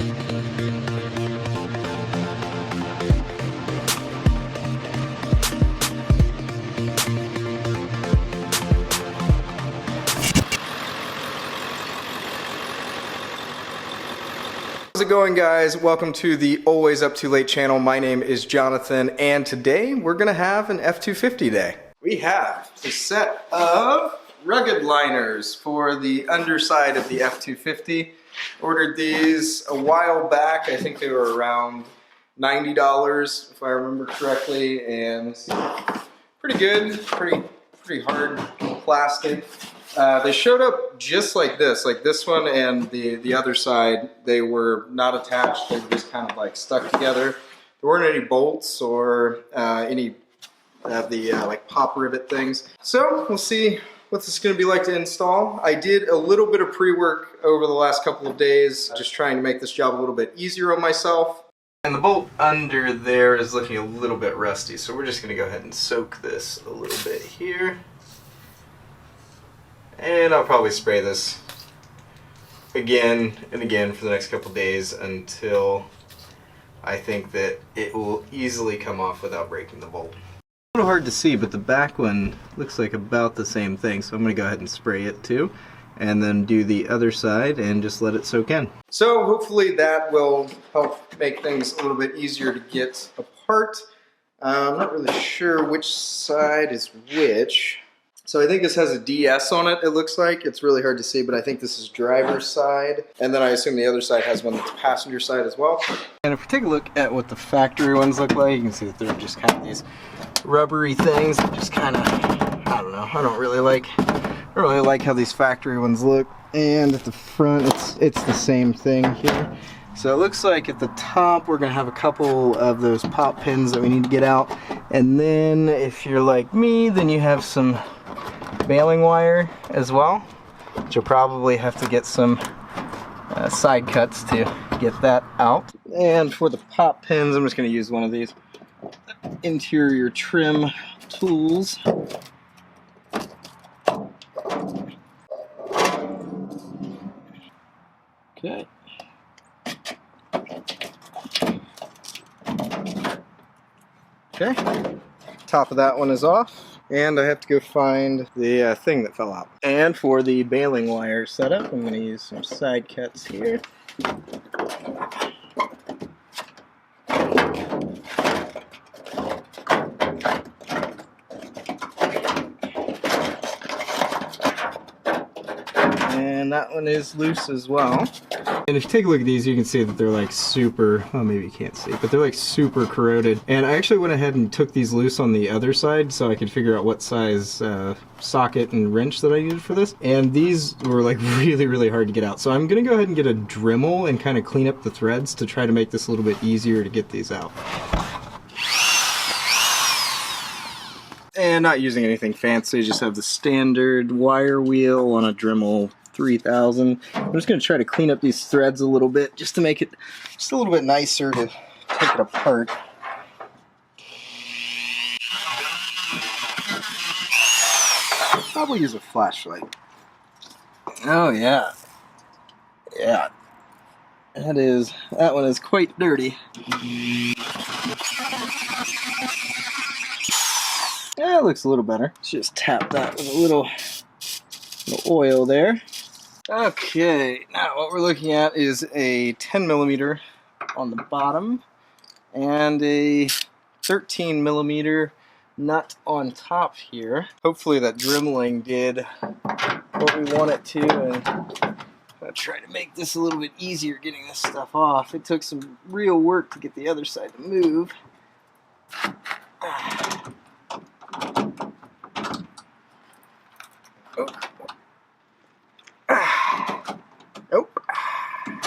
How's it going, guys? Welcome to the Always Up Too Late channel. My name is Jonathan, and today we're gonna have an F250 day. We have a set of rugged liners for the underside of the F250. Ordered these a while back. I think they were around $90 if I remember correctly, and pretty good, pretty hard plastic. They showed up just like this one and the other side. They were not attached, they were just kind of like stuck together. There weren't any bolts or any of the like pop rivet things. So we'll see what this is going to be like to install. I did a little bit of pre-work over the last couple of days, just trying to make this job a little bit easier on myself. And the bolt under there is looking a little bit rusty, so we're just going to go ahead and soak this a little bit here. And I'll probably spray this again and again for the next couple days until I think that it will easily come off without breaking the bolt. A little hard to see, but the back one looks like about the same thing, so I'm going to go ahead and spray it too, and then do the other side and just let it soak in. So hopefully that will help make things a little bit easier to get apart. I'm not really sure which side is which. So I think this has a DS on it, it looks like. It's really hard to see, but I think this is driver's side. And then I assume the other side has one that's passenger side as well. And if we take a look at what the factory ones look like, you can see that they're just kind of these rubbery things that just kind of, I don't know, I don't really like how these factory ones look. And at the front, it's the same thing here. So it looks like at the top we're going to have a couple of those pop pins that we need to get out. And then if you're like me, then you have some baling wire as well, which you'll probably have to get some side cuts to get that out. And for the pop pins, I'm just going to use one of these interior trim tools. Okay. Okay. Top of that one is off. And I have to go find the thing that fell out. And for the baling wire setup, I'm going to use some side cuts here. And that one is loose as well. And if you take a look at these, you can see that they're like super, well maybe you can't see, but they're like super corroded. And I actually went ahead and took these loose on the other side so I could figure out what size socket and wrench that I needed for this. And these were like really hard to get out. So I'm gonna go ahead and get a Dremel and kind of clean up the threads to try to make this a little bit easier to get these out. And not using anything fancy, just have the standard wire wheel on a Dremel 3000. I'm just going to try to clean up these threads a little bit just to make it just a little bit nicer to take it apart. Probably use a flashlight. Oh yeah. Yeah. That one is quite dirty. Yeah, it looks a little better. Let's just tap that with a little oil there. Okay, now what we're looking at is a 10mm on the bottom and a 13mm nut on top here. Hopefully that dremeling did what we want it to, and I'll try to make this a little bit easier getting this stuff off. It took some real work to get the other side to move. Nope,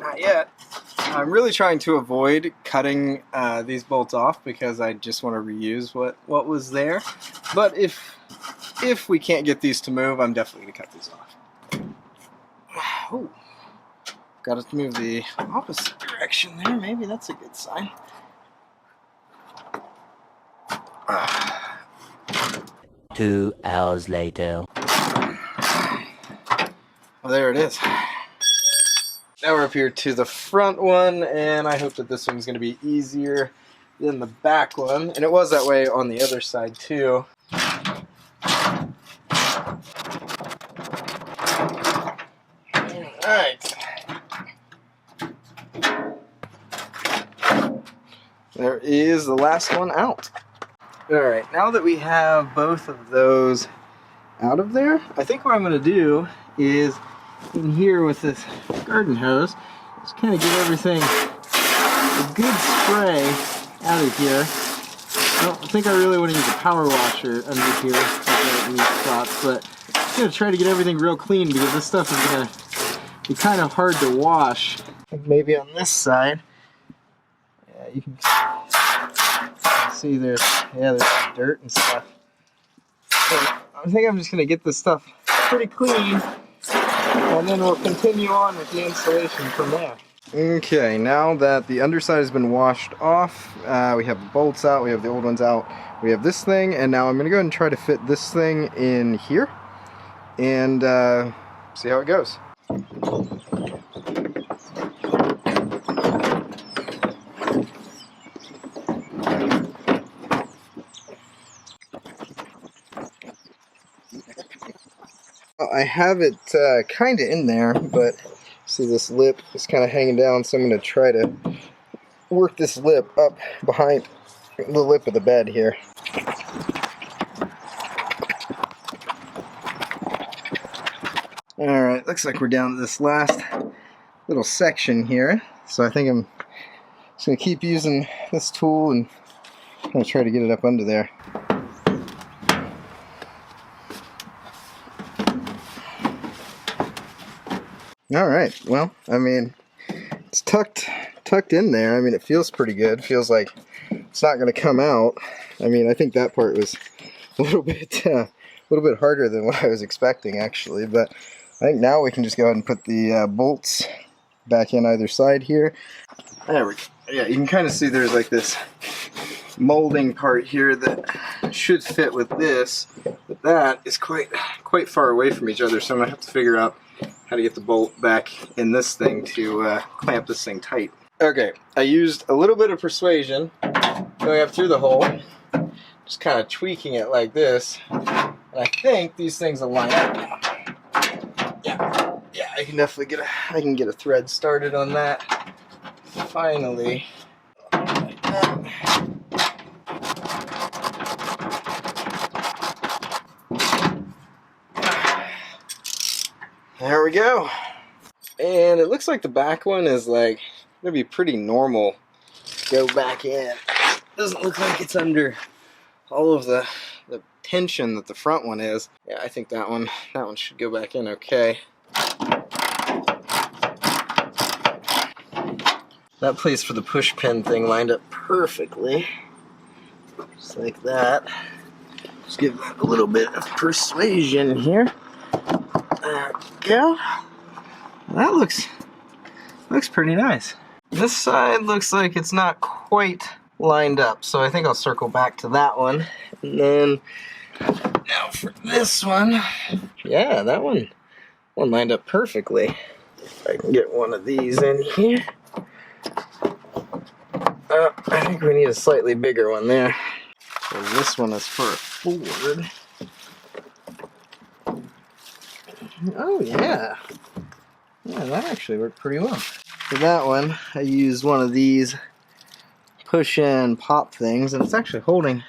not yet. I'm really trying to avoid cutting these bolts off because I just want to reuse what was there. But if we can't get these to move, I'm definitely going to cut these off. Ooh. Got it to move the opposite direction there. Maybe that's a good sign. 2 hours later. Well, there it is. now we're up here to the front one, and I hope that this one's going to be easier than the back one. And it was that way on the other side too. Alright. There is the last one out. Alright, now that we have both of those out of there, I think what I'm going to do is in here with this garden hose, just kind of get everything a good spray out of here. I don't think I really want to use a power washer under here with these spots, but I'm going to try to get everything real clean because this stuff is going to be kind of hard to wash. Maybe on this side, yeah, you can see there's some dirt and stuff. So I think I'm just going to get this stuff pretty clean, and then we'll continue on with the installation from there. Okay, now that the underside has been washed off, we have the bolts out, we have the old ones out, we have this thing, and now I'm going to go ahead and try to fit this thing in here and see how it goes. I have it kind of in there, but see this lip is kind of hanging down, so I'm going to try to work this lip up behind the lip of the bed here. Alright, looks like we're down to this last little section here, so I think I'm just going to keep using this tool and I'm going to try to get it up under there. Alright, well, I mean, it's tucked in there. I mean, it feels pretty good. Feels like it's not going to come out. I mean, I think that part was a little bit harder than what I was expecting, actually. But I think now we can just go ahead and put the bolts back in either side here. There we go. Yeah, you can kind of see there's like this molding part here that should fit with this, but that is quite far away from each other, so I'm going to have to figure out how to get the bolt back in this thing to clamp this thing tight. Okay, I used a little bit of persuasion going up through the hole, just kind of tweaking it like this, and I think these things will line up now. Yeah, I can definitely get a thread started on that. Finally. Like that. There we go. And it looks like the back one is like gonna be pretty normal. Go back in. Doesn't look like it's under all of the tension that the front one is. Yeah, I think that one should go back in okay. That place for the push pin thing lined up perfectly. Just like that. Just give that a little bit of persuasion here. There we go. That looks pretty nice. This side looks like it's not quite lined up, so I think I'll circle back to that one. And then now for this one, yeah, that one lined up perfectly. If I can get one of these in here. I think we need a slightly bigger one there. So this one is for a forward. Oh yeah. Yeah, that actually worked pretty well. For that one, I used one of these push and pop things, and it's actually holding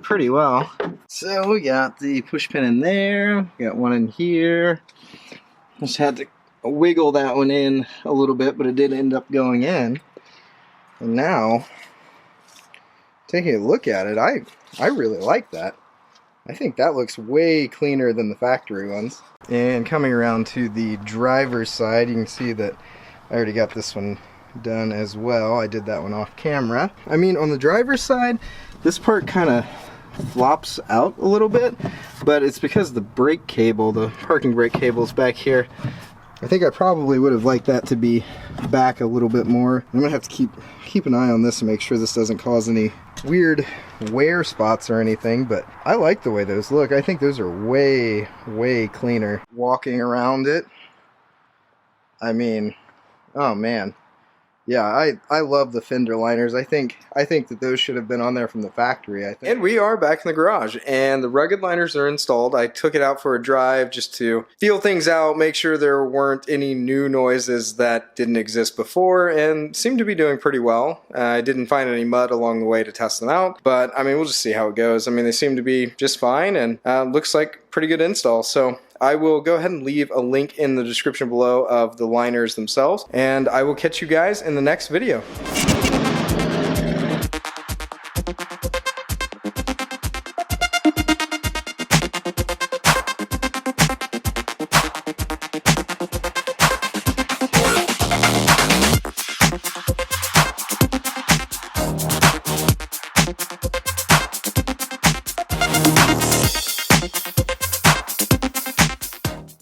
pretty well. So we got the push pin in there, we got one in here. Just had to wiggle that one in a little bit, but it did end up going in. And now, taking a look at it, I really like that. I think that looks way cleaner than the factory ones. And coming around to the driver's side, you can see that I already got this one done as well. I did that one off camera. I mean, on the driver's side, this part kind of flops out a little bit, but it's because the brake cable, the parking brake cable is back here. I think I probably would have liked that to be back a little bit more. I'm gonna have to keep an eye on this and make sure this doesn't cause any weird wear spots or anything, but I like the way those look. I think those are way cleaner. Walking around it, I mean, Oh man. Yeah, I love the fender liners. I think that those should have been on there from the factory, I think. And we are back in the garage, and the rugged liners are installed. I took it out for a drive just to feel things out, make sure there weren't any new noises that didn't exist before, and seemed to be doing pretty well. I didn't find any mud along the way to test them out, but I mean, we'll just see how it goes. I mean, they seem to be just fine, and looks like pretty good install. So I will go ahead and leave a link in the description below of the liners themselves, and I will catch you guys in the next video.